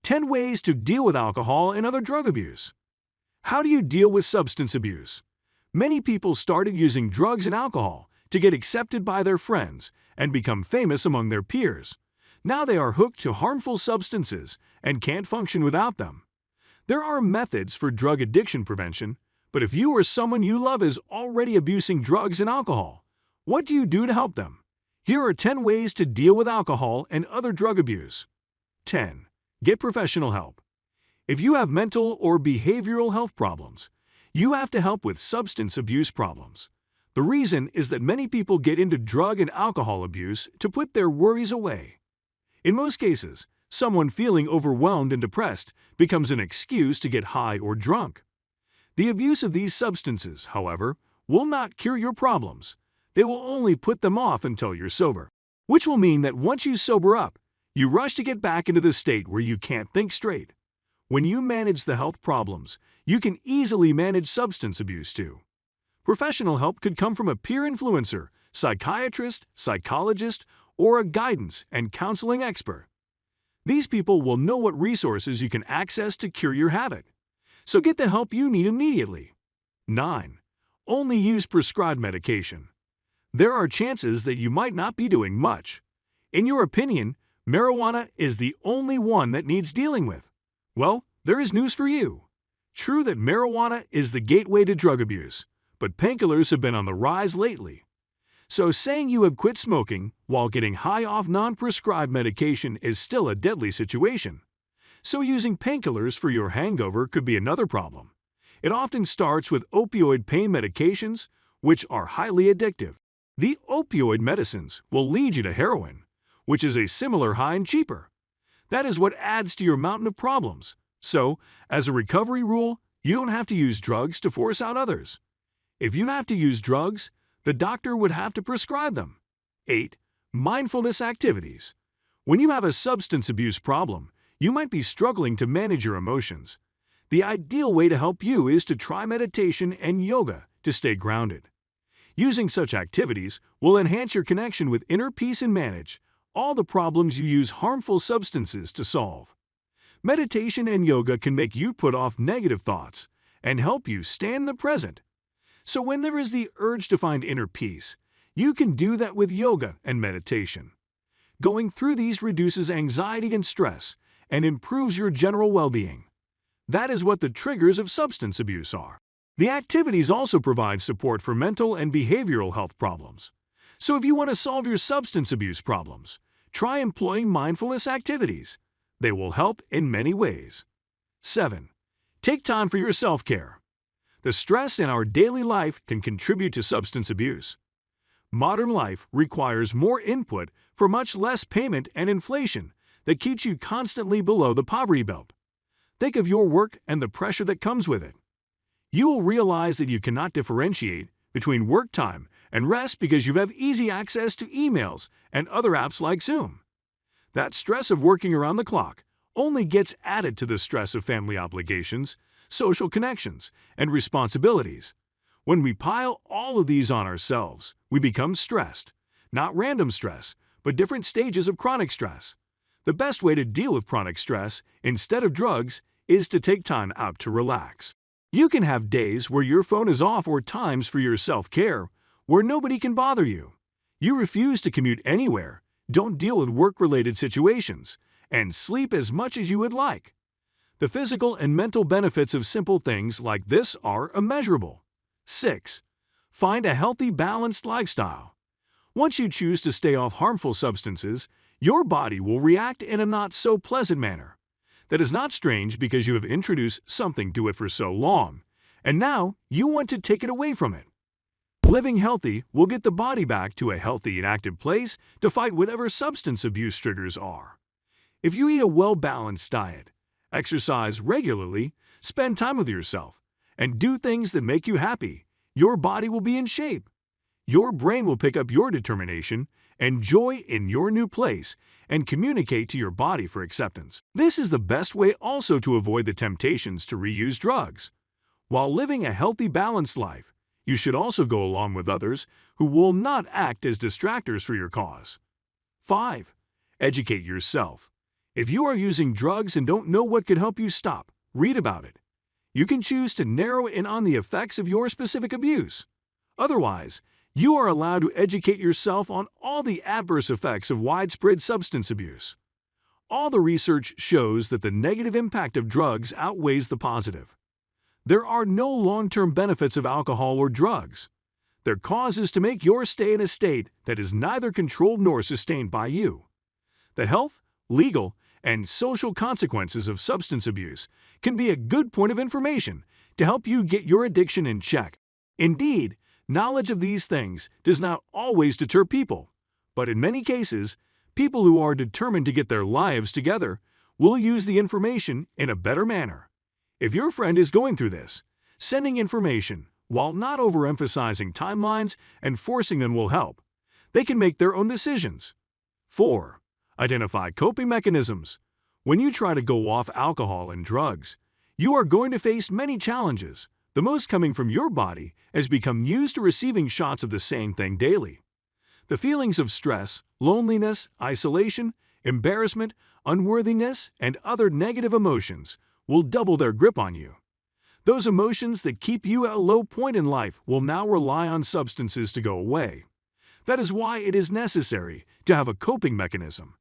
10 ways to deal with alcohol and other drug abuse. How do you deal with substance abuse? Many people started using drugs and alcohol to get accepted by their friends and become famous among their peers. Now they are hooked to harmful substances and can't function without them. There are methods for drug addiction prevention, but if you or someone you love is already abusing drugs and alcohol, what do you do to help them? Here are 10 ways to deal with alcohol and other drug abuse. 10. Get professional help. If you have mental or behavioral health problems, you have to help with substance abuse problems. The reason is that many people get into drug and alcohol abuse to put their worries away. In most cases, someone feeling overwhelmed and depressed becomes an excuse to get high or drunk. The abuse of these substances, however, will not cure your problems. They will only put them off until you're sober, which will mean that once you sober up, you rush to get back into the state where you can't think straight. When you manage the health problems, you can easily manage substance abuse too. Professional help could come from a peer influencer, psychiatrist, psychologist, or a guidance and counseling expert. These people will know what resources you can access to cure your habit. So get the help you need immediately. 9. Only use prescribed medication. There are chances that you might not be doing much. In your opinion, marijuana is the only one that needs dealing with. Well, there is news for you. True that marijuana is the gateway to drug abuse, but painkillers have been on the rise lately. So saying you have quit smoking while getting high off non-prescribed medication is still a deadly situation. So using painkillers for your hangover could be another problem. It often starts with opioid pain medications, which are highly addictive. The opioid medicines will lead you to heroin, which is a similar high and cheaper. That is what adds to your mountain of problems. So, as a recovery rule, you don't have to use drugs to force out others. If you have to use drugs, the doctor would have to prescribe them. 8. Mindfulness activities. When you have a substance abuse problem, you might be struggling to manage your emotions. The ideal way to help you is to try meditation and yoga to stay grounded. Using such activities will enhance your connection with inner peace and manage all the problems you use harmful substances to solve. Meditation and yoga can make you put off negative thoughts and help you stay in the present. So when there is the urge to find inner peace, you can do that with yoga and meditation. Going through these reduces anxiety and stress and improves your general well-being. That is what the triggers of substance abuse are. The activities also provide support for mental and behavioral health problems. So if you want to solve your substance abuse problems, try employing mindfulness activities. They will help in many ways. 7. Take time for your self-care. The stress in our daily life can contribute to substance abuse. Modern life requires more input for much less payment and inflation that keeps you constantly below the poverty belt. Think of your work and the pressure that comes with it. You will realize that you cannot differentiate between work time and rest because you have easy access to emails and other apps like Zoom. That stress of working around the clock only gets added to the stress of family obligations, social connections, and responsibilities. When we pile all of these on ourselves, we become stressed. Not random stress, but different stages of chronic stress. The best way to deal with chronic stress, instead of drugs, is to take time out to relax. You can have days where your phone is off or times for your self-care where nobody can bother you. You refuse to commute anywhere, don't deal with work-related situations, and sleep as much as you would like. The physical and mental benefits of simple things like this are immeasurable. 6. Find a healthy, balanced lifestyle. Once you choose to stay off harmful substances, your body will react in a not-so-pleasant manner. That is not strange because you have introduced something to it for so long, and now you want to take it away from it. Living healthy will get the body back to a healthy and active place to fight whatever substance abuse triggers are. If you eat a well-balanced diet, exercise regularly, spend time with yourself, and do things that make you happy, your body will be in shape. Your brain will pick up your determination and joy in your new place and communicate to your body for acceptance. This is the best way also to avoid the temptations to reuse drugs. While living a healthy, balanced life, you should also go along with others who will not act as distractors for your cause. 5. Educate yourself. If you are using drugs and don't know what could help you stop, read about it. You can choose to narrow in on the effects of your specific abuse. Otherwise, you are allowed to educate yourself on all the adverse effects of widespread substance abuse. All the research shows that the negative impact of drugs outweighs the positive. There are no long-term benefits of alcohol or drugs. Their cause is to make your stay in a state that is neither controlled nor sustained by you. The health, legal, and social consequences of substance abuse can be a good point of information to help you get your addiction in check. Indeed, knowledge of these things does not always deter people, but in many cases, people who are determined to get their lives together will use the information in a better manner. If your friend is going through this, sending information, while not overemphasizing timelines and forcing them will help. They can make their own decisions. 4. Identify coping mechanisms. When you try to go off alcohol and drugs, you are going to face many challenges. The most coming from your body has become used to receiving shots of the same thing daily. The feelings of stress, loneliness, isolation, embarrassment, unworthiness, and other negative emotions will double their grip on you. Those emotions that keep you at a low point in life will now rely on substances to go away. That is why it is necessary to have a coping mechanism.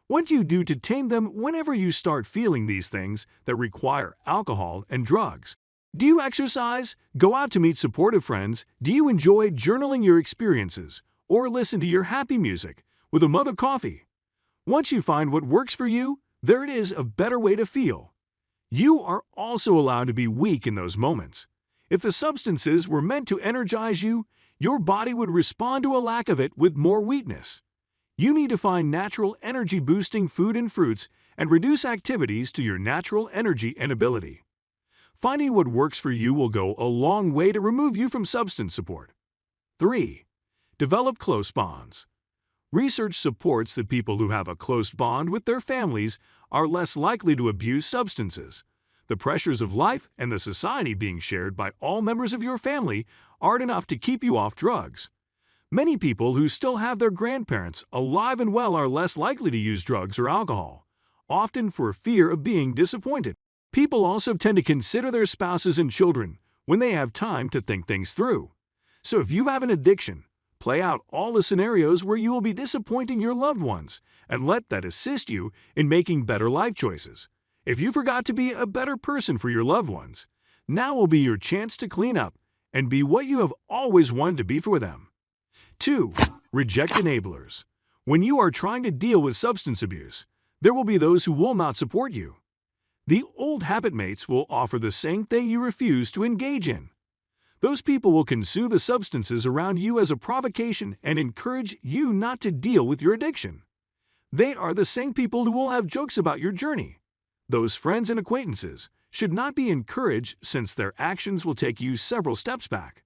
What do you do to tame them whenever you start feeling these things that require alcohol and drugs? Do you exercise, go out to meet supportive friends? Do you enjoy journaling your experiences or listen to your happy music with a mug of coffee? Once you find what works for you, there it is a better way to feel. You are also allowed to be weak in those moments. If the substances were meant to energize you, your body would respond to a lack of it with more weakness. You need to find natural energy-boosting food and fruits and reduce activities to your natural energy and ability. Finding what works for you will go a long way to remove you from substance support. 3. Develop close bonds. Research supports that people who have a close bond with their families are less likely to abuse substances. The pressures of life and the society being shared by all members of your family aren't enough to keep you off drugs. Many people who still have their grandparents alive and well are less likely to use drugs or alcohol, often for fear of being disappointed. People also tend to consider their spouses and children when they have time to think things through. So if you have an addiction, play out all the scenarios where you will be disappointing your loved ones and let that assist you in making better life choices. If you forgot to be a better person for your loved ones, now will be your chance to clean up and be what you have always wanted to be for them. 2. Reject enablers. When you are trying to deal with substance abuse, there will be those who will not support you. The old habit mates will offer the same thing you refuse to engage in. Those people will consume the substances around you as a provocation and encourage you not to deal with your addiction. They are the same people who will have jokes about your journey. Those friends and acquaintances should not be encouraged since their actions will take you several steps back.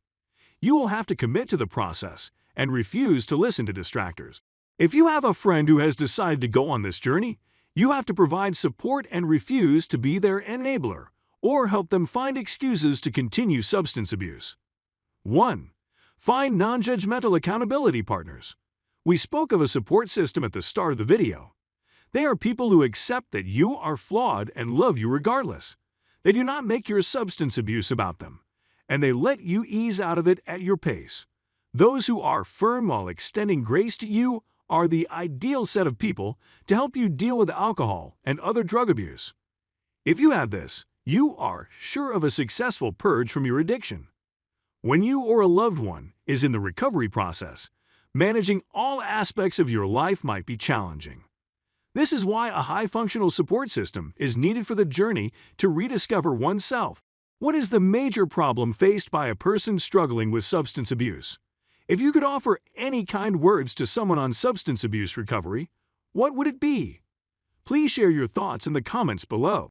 You will have to commit to the process and refuse to listen to distractors. If you have a friend who has decided to go on this journey, you have to provide support and refuse to be their enabler or help them find excuses to continue substance abuse. 1. Find non-judgmental accountability partners. We spoke of a support system at the start of the video. They are people who accept that you are flawed and love you regardless. They do not make your substance abuse about them, and they let you ease out of it at your pace. Those who are firm while extending grace to you are the ideal set of people to help you deal with alcohol and other drug abuse. If you have this, you are sure of a successful purge from your addiction. When you or a loved one is in the recovery process, managing all aspects of your life might be challenging. This is why a high-functional support system is needed for the journey to rediscover oneself. What is the major problem faced by a person struggling with substance abuse? If you could offer any kind words to someone on substance abuse recovery, what would it be? Please share your thoughts in the comments below.